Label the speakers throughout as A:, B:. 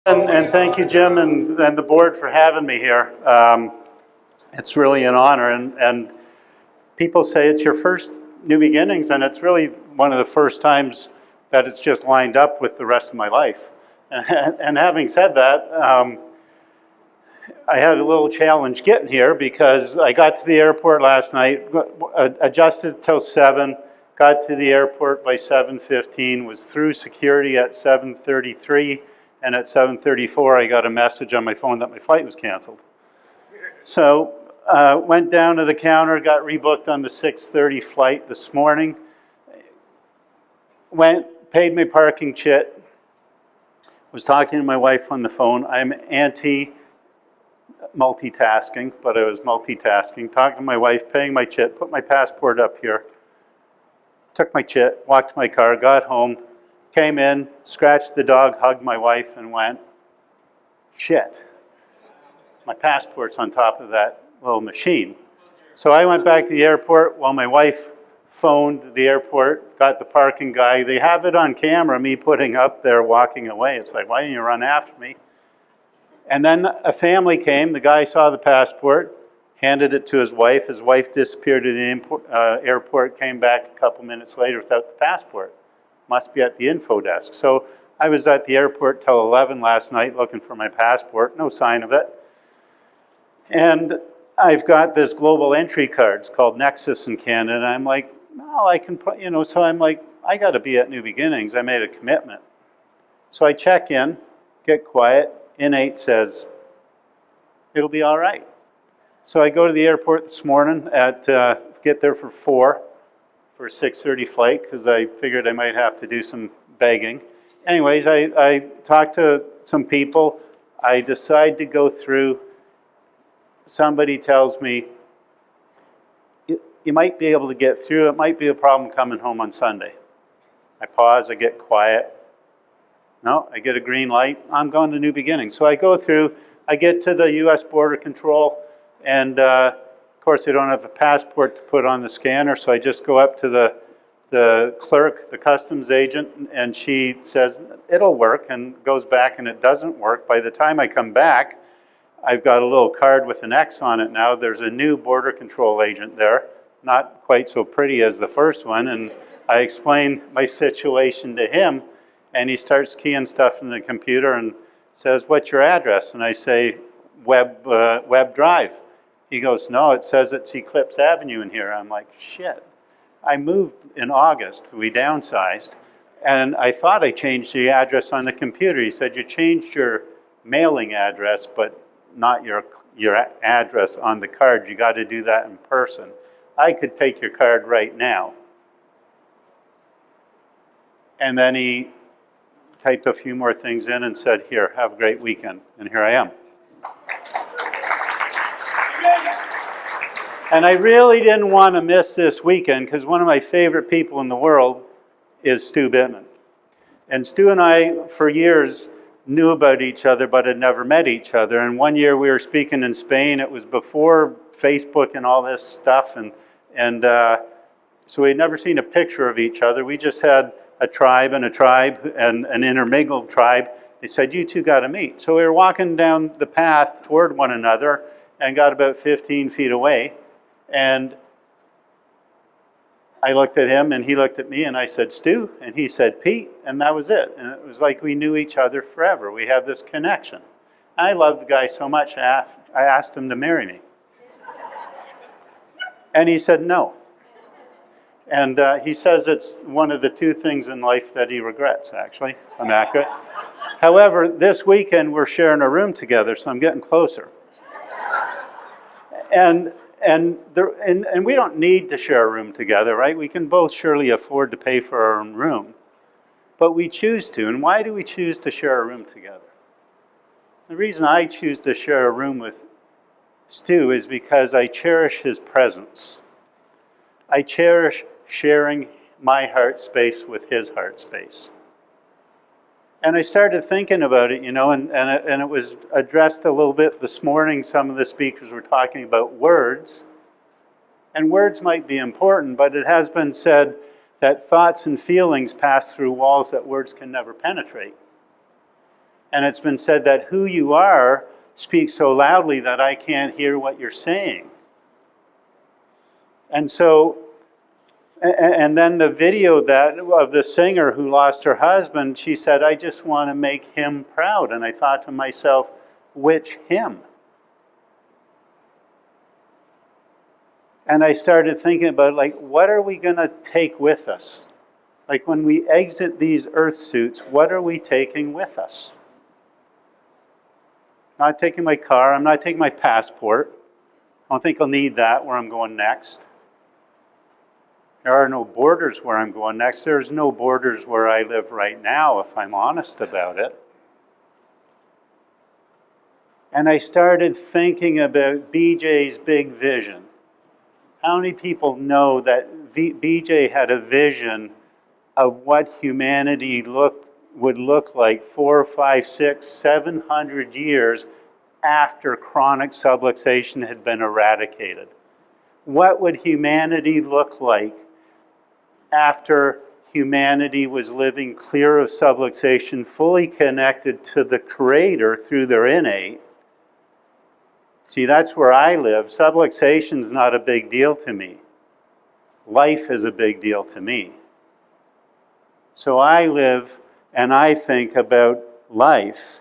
A: And thank you, Jim, and the board for having me here. It's really an honor, and people say it's your first New Beginnings, and it's really one of the first times that it's just lined up with the rest of my life. And having said that, I had a little challenge getting here because I got to the airport last night, adjusted till 7, got to the airport by 7:15, was through security at 7:33, and at 7:34 I got a message on my phone that my flight was canceled. So went down to the counter, got rebooked on the 6:30 flight this morning, paid my parking chit, was talking to my wife on the phone. I'm multitasking, but I was multitasking, talking to my wife, paying my chit, put my passport up here, took my chit, walked to my car, got home, came in, scratched the dog, hugged my wife, and went, shit, my passport's on top of that little machine. So I went back to the airport while my wife phoned the airport, got the parking guy. They have it on camera, me putting up there, walking away. It's like, why didn't you run after me? And then a family came, the guy saw the passport, handed it to his wife. His wife disappeared at the airport, came back a couple minutes later without the passport. Must be at the info desk. So I was at the airport till 11 last night looking for my passport, no sign of it. And I've got this global entry card, it's called Nexus in Canada, and I'm like, no, I can put, so I'm like, I gotta be at New Beginnings, I made a commitment. So I check in, get quiet, N8 says, it'll be all right. So I go to the airport this morning get there for 4 for a 6:30 flight because I figured I might have to do some begging. Anyways, I talked to some people. I decide to go through. Somebody tells me, you might be able to get through. It might be a problem coming home on Sunday. I pause, I get quiet. No, I get a green light. I'm going to New Beginnings. So I go through, I get to the U.S. Border Control, and of course I don't have a passport to put on the scanner, so I just go up to the clerk, the customs agent, and she says, it'll work, and goes back and it doesn't work. By the time I come back, I've got a little card with an X on it now. There's a new Border Control agent there, not quite so pretty as the first one, and I explain my situation to him, and he starts keying stuff in the computer and says, what's your address? And I say, Web Drive. He goes, no, it says it's Eclipse Avenue in here. I'm like, shit. I moved in August, we downsized, and I thought I changed the address on the computer. He said, you changed your mailing address, but not your address on the card. You got to do that in person. I could take your card right now. And then he typed a few more things in and said, here, have a great weekend. And here I am. And I really didn't want to miss this weekend because one of my favorite people in the world is Stu Bittman. And Stu and I, for years, knew about each other but had never met each other. And one year we were speaking in Spain. It was before Facebook and all this stuff. And so we had never seen a picture of each other. We just had a tribe and an intermingled tribe. They said, you two got to meet. So we were walking down the path toward one another and got about 15 feet away. And I looked at him and he looked at me and I said, Stu, and he said, Pete, and that was it. And it was like we knew each other forever. We had this connection. I loved the guy so much, I asked him to marry me. And he said no. And he says it's one of the 2 things in life that he regrets, actually, if I'm accurate. However, this weekend we're sharing a room together, so I'm getting closer. And we don't need to share a room together, right? We can both surely afford to pay for our own room. But we choose to. And why do we choose to share a room together? The reason I choose to share a room with Stu is because I cherish his presence. I cherish sharing my heart space with his heart space. And I started thinking about it, and it was addressed a little bit this morning. Some of the speakers were talking about words. And words might be important, but it has been said that thoughts and feelings pass through walls that words can never penetrate. And it's been said that who you are speaks so loudly that I can't hear what you're saying. And so, and then the video of the singer who lost her husband, she said, I just want to make him proud. And I thought to myself, which him? And I started thinking about, like, what are we going to take with us? Like, when we exit these earth suits, what are we taking with us? I'm not taking my car. I'm not taking my passport. I don't think I'll need that where I'm going next. There are no borders where I'm going next. There's no borders where I live right now, if I'm honest about it. And I started thinking about BJ's big vision. How many people know that BJ had a vision of what humanity would look like 4, 5, 6, 700 years after chronic subluxation had been eradicated? What would humanity look like after humanity was living clear of subluxation, fully connected to the Creator through their innate? See, that's where I live. Subluxation's not a big deal to me. Life is a big deal to me. So I live and I think about life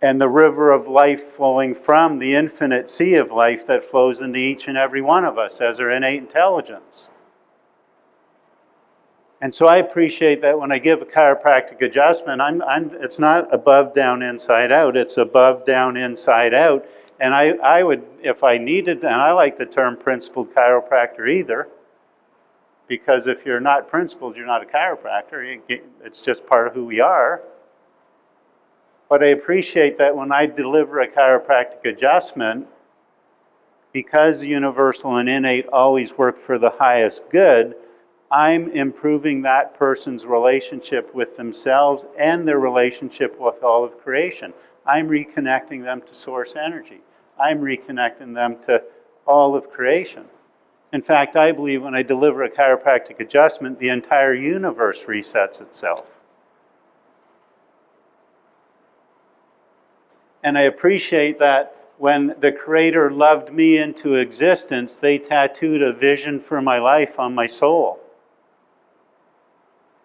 A: and the river of life flowing from the infinite sea of life that flows into each and every one of us as our innate intelligence. And so I appreciate that when I give a chiropractic adjustment, it's not above, down, inside out. It's above, down, inside out. And I would, if I needed, and I like the term principled chiropractor either, because if you're not principled, you're not a chiropractor. It's just part of who we are. But I appreciate that when I deliver a chiropractic adjustment, because universal and innate always work for the highest good, I'm improving that person's relationship with themselves and their relationship with all of creation. I'm reconnecting them to source energy. I'm reconnecting them to all of creation. In fact, I believe when I deliver a chiropractic adjustment, the entire universe resets itself. And I appreciate that when the Creator loved me into existence, they tattooed a vision for my life on my soul.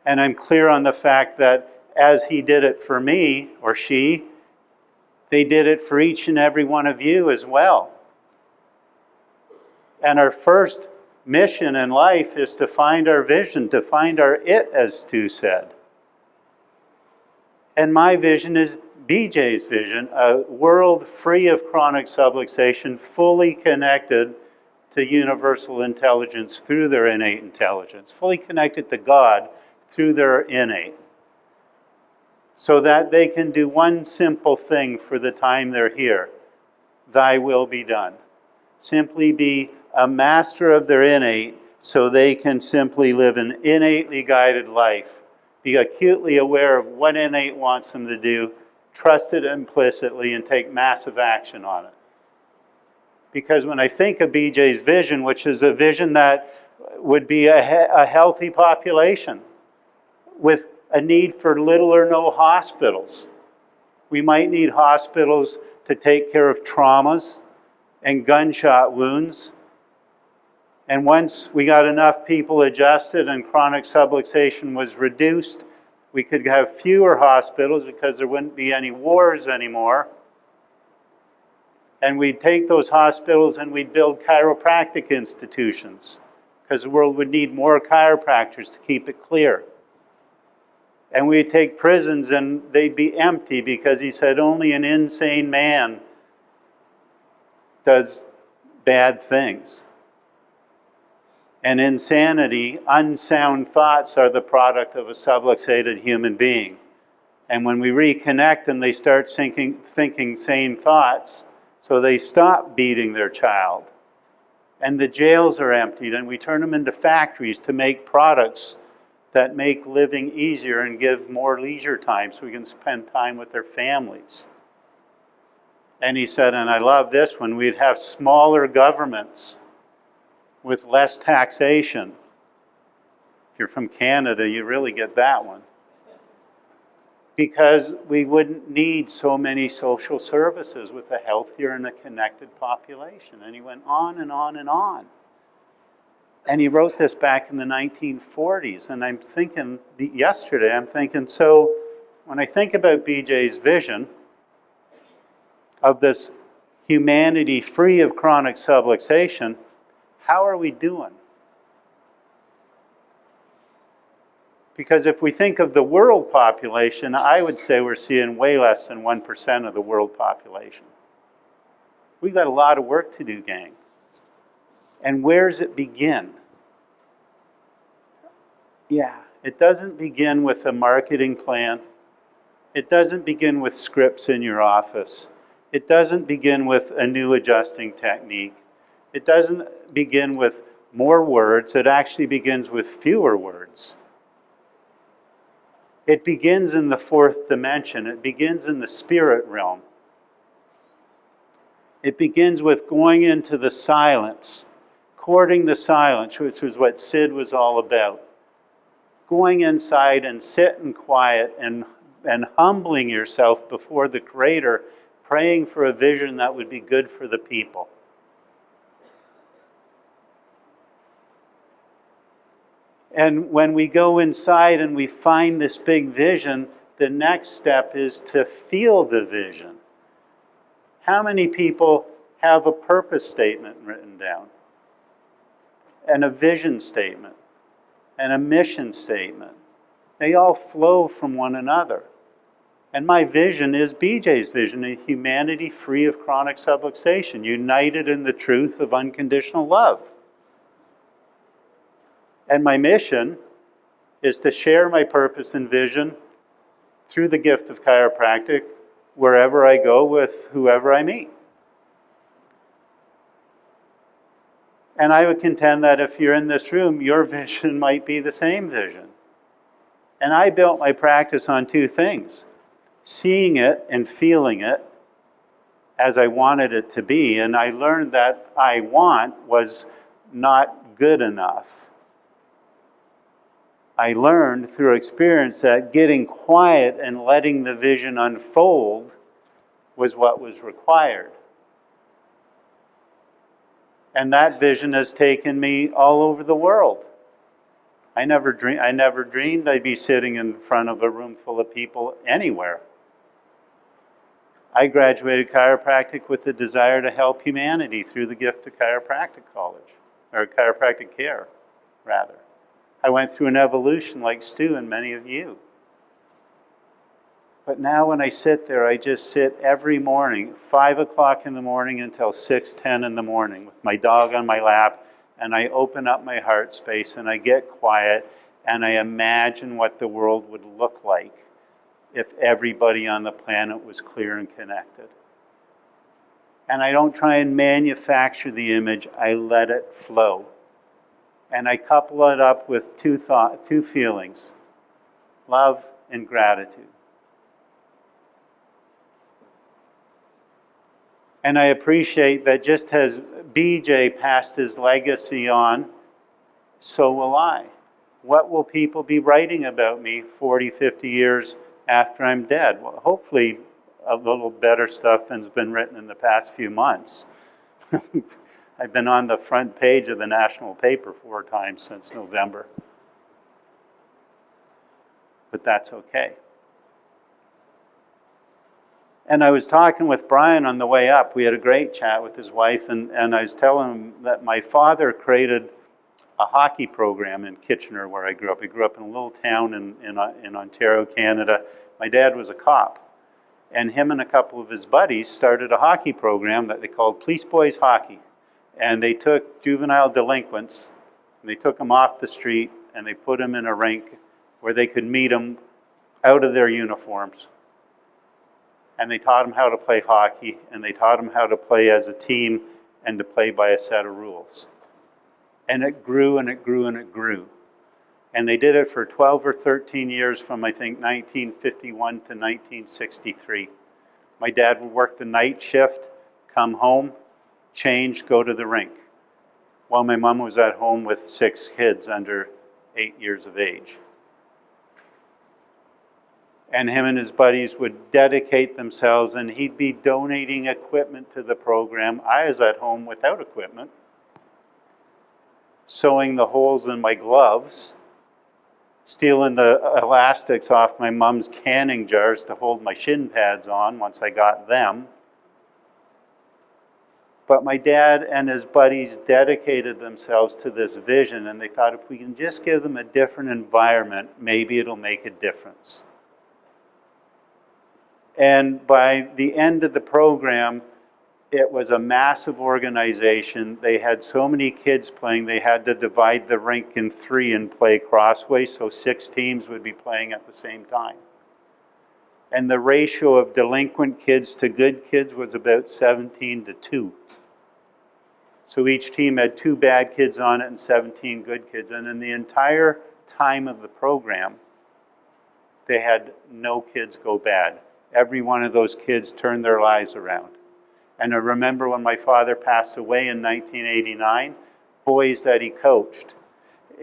A: And I'm clear on the fact that as He did it for me, or she, they did it for each and every one of you as well. And our first mission in life is to find our vision, to find our it, as Stu said. And my vision is BJ's vision, a world free of chronic subluxation, fully connected to universal intelligence through their innate intelligence, fully connected to God through their innate, so that they can do one simple thing for the time they're here. Thy will be done. Simply be a master of their innate so they can simply live an innately guided life. Be acutely aware of what innate wants them to do, trust it implicitly, and take massive action on it. Because when I think of BJ's vision, which is a vision that would be a healthy population with a need for little or no hospitals. We might need hospitals to take care of traumas and gunshot wounds. And once we got enough people adjusted and chronic subluxation was reduced, we could have fewer hospitals because there wouldn't be any wars anymore. And we'd take those hospitals and we'd build chiropractic institutions because the world would need more chiropractors to keep it clear. And we'd take prisons and they'd be empty because He said only an insane man does bad things. And insanity, unsound thoughts are the product of a subluxated human being. And when we reconnect them, they start thinking sane thoughts, so they stop beating their child. And the jails are emptied, and we turn them into factories to make products that make living easier and give more leisure time so we can spend time with their families. And He said, and I love this one, we'd have smaller governments with less taxation. If you're from Canada, you really get that one. because we wouldn't need so many social services with a healthier and a connected population. And he went on and on and on. And he wrote this back in the 1940s. And I'm thinking, yesterday, I'm thinking, so when I think about BJ's vision of this humanity free of chronic subluxation, how are we doing? Because if we think of the world population, I would say we're seeing way less than 1% of the world population. We've got a lot of work to do, gang. And where does it begin? Yeah, it doesn't begin with a marketing plan. It doesn't begin with scripts in your office. It doesn't begin with a new adjusting technique. It doesn't begin with more words. It actually begins with fewer words. It begins in the fourth dimension. It begins in the spirit realm. It begins with going into the silence, courting the silence, which was what Sid was all about. Going inside and sitting quiet and humbling yourself before the Creator, praying for a vision that would be good for the people. And when we go inside and we find this big vision, the next step is to feel the vision. How many people have a purpose statement written down? And a vision statement? And a mission statement? They all flow from one another. And my vision is BJ's vision, a humanity free of chronic subluxation, united in the truth of unconditional love. And my mission is to share my purpose and vision through the gift of chiropractic wherever I go with whoever I meet. And I would contend that if you're in this room, your vision might be the same vision. And I built my practice on two things: seeing it and feeling it as I wanted it to be. And I learned that I want was not good enough. I learned through experience that getting quiet and letting the vision unfold was what was required. And that vision has taken me all over the world. I never dreamed I'd be sitting in front of a room full of people anywhere. I graduated chiropractic with the desire to help humanity through the gift of chiropractic college, or chiropractic care, rather. I went through an evolution like Stu and many of you. But now when I sit there, I just sit every morning, 5 o'clock in the morning until 6:10 in the morning with my dog on my lap, and I open up my heart space and I get quiet and I imagine what the world would look like if everybody on the planet was clear and connected. And I don't try and manufacture the image, I let it flow. And I couple it up with two feelings: love and gratitude. And I appreciate that just as BJ passed his legacy on, so will I. What will people be writing about me 40, 50 years after I'm dead? Well, hopefully a little better stuff than's been written in the past few months. I've been on the front page of the national paper 4 times since November. But that's okay. And I was talking with Brian on the way up. We had a great chat with his wife, and I was telling him that my father created a hockey program in Kitchener, where I grew up. I grew up in a little town in Ontario, Canada. My dad was a cop. And him and a couple of his buddies started a hockey program that they called Police Boys Hockey. And they took juvenile delinquents, and they took them off the street, and they put them in a rink where they could meet them out of their uniforms. And they taught them how to play hockey, and they taught them how to play as a team and to play by a set of rules. And it grew and it grew and it grew. And they did it for 12 or 13 years from, I think, 1951 to 1963. My dad would work the night shift, come home, change, go to the rink, while my mom was at home with 6 kids under 8 years of age. And him and his buddies would dedicate themselves, and he'd be donating equipment to the program. I was at home without equipment, sewing the holes in my gloves, stealing the elastics off my mom's canning jars to hold my shin pads on once I got them. But my dad and his buddies dedicated themselves to this vision, and they thought if we can just give them a different environment, maybe it'll make a difference. And by the end of the program, it was a massive organization. They had so many kids playing, they had to divide the rink in 3 and play crossways, so 6 teams would be playing at the same time. And the ratio of delinquent kids to good kids was about 17-2. So each team had 2 bad kids on it and 17 good kids. And in the entire time of the program, they had no kids go bad. Every one of those kids turned their lives around. And I remember when my father passed away in 1989, boys that he coached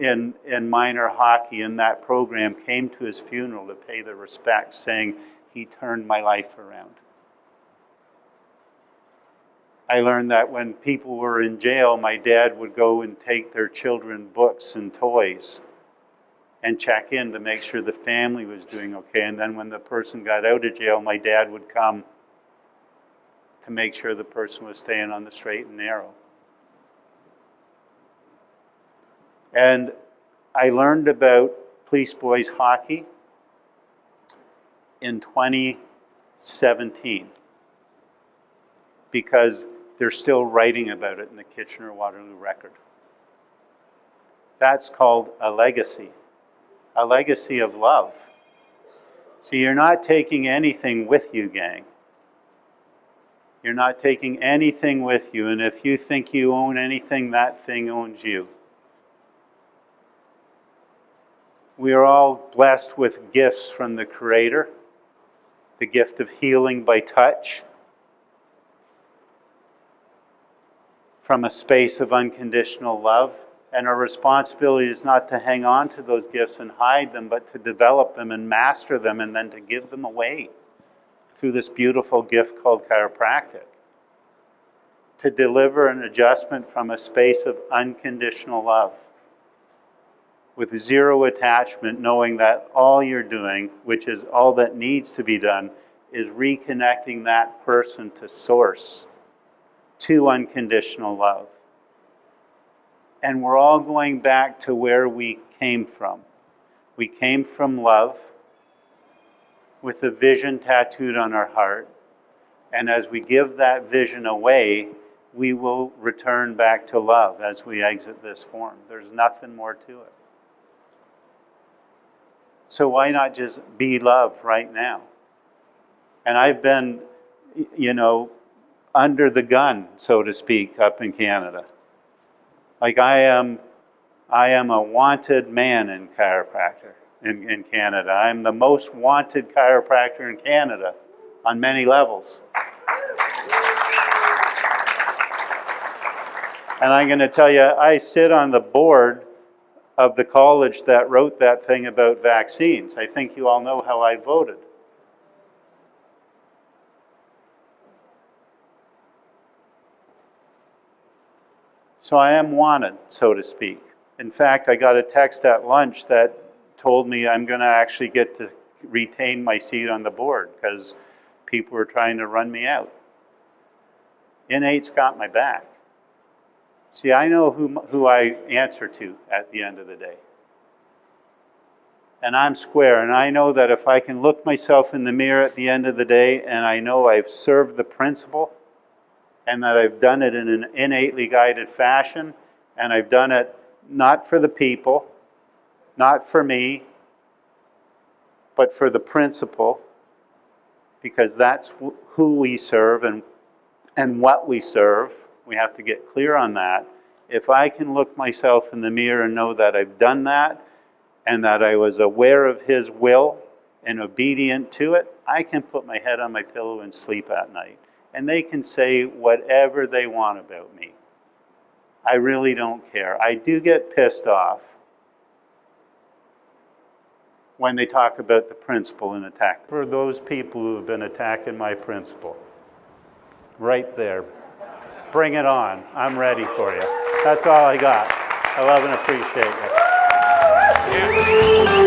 A: in minor hockey in that program came to his funeral to pay their respects, saying, he turned my life around. I learned that when people were in jail, my dad would go and take their children books and toys and check in to make sure the family was doing okay. And then when the person got out of jail, my dad would come to make sure the person was staying on the straight and narrow. And I learned about Police Boys hockey in 2017 because they're still writing about it in the Kitchener-Waterloo Record. That's called a legacy of love. So you're not taking anything with you, gang. You're not taking anything with you, and if you think you own anything, that thing owns you. We are all blessed with gifts from the Creator, the gift of healing by touch, from a space of unconditional love. And our responsibility is not to hang on to those gifts and hide them, but to develop them and master them and then to give them away through this beautiful gift called chiropractic. To deliver an adjustment from a space of unconditional love, with zero attachment, knowing that all you're doing, which is all that needs to be done, is reconnecting that person to source, to unconditional love. And we're all going back to where we came from. We came from love, with a vision tattooed on our heart. And as we give that vision away, we will return back to love as we exit this form. There's nothing more to it. So why not just be love right now? And I've been, under the gun, so to speak, up in Canada. Like I am a wanted man in chiropractor in Canada. I'm the most wanted chiropractor in Canada on many levels. And I'm going to tell you, I sit on the board of the college that wrote that thing about vaccines. I think you all know how I voted. So I am wanted, so to speak. In fact, I got a text at lunch that told me I'm going to actually get to retain my seat on the board because people were trying to run me out. Innate's got my back. See, I know who I answer to at the end of the day. And I'm square, and I know that if I can look myself in the mirror at the end of the day and I know I've served the principle and that I've done it in an innately guided fashion, and I've done it not for the people, not for me, but for the principle, because that's who we serve and what we serve. We have to get clear on that. If I can look myself in the mirror and know that I've done that and that I was aware of His will and obedient to it, I can put my head on my pillow and sleep at night. And they can say whatever they want about me. I really don't care. I do get pissed off when they talk about the principle and attack. For those people who have been attacking my principle, right there, bring it on. I'm ready for you. That's all I got. I love and appreciate you.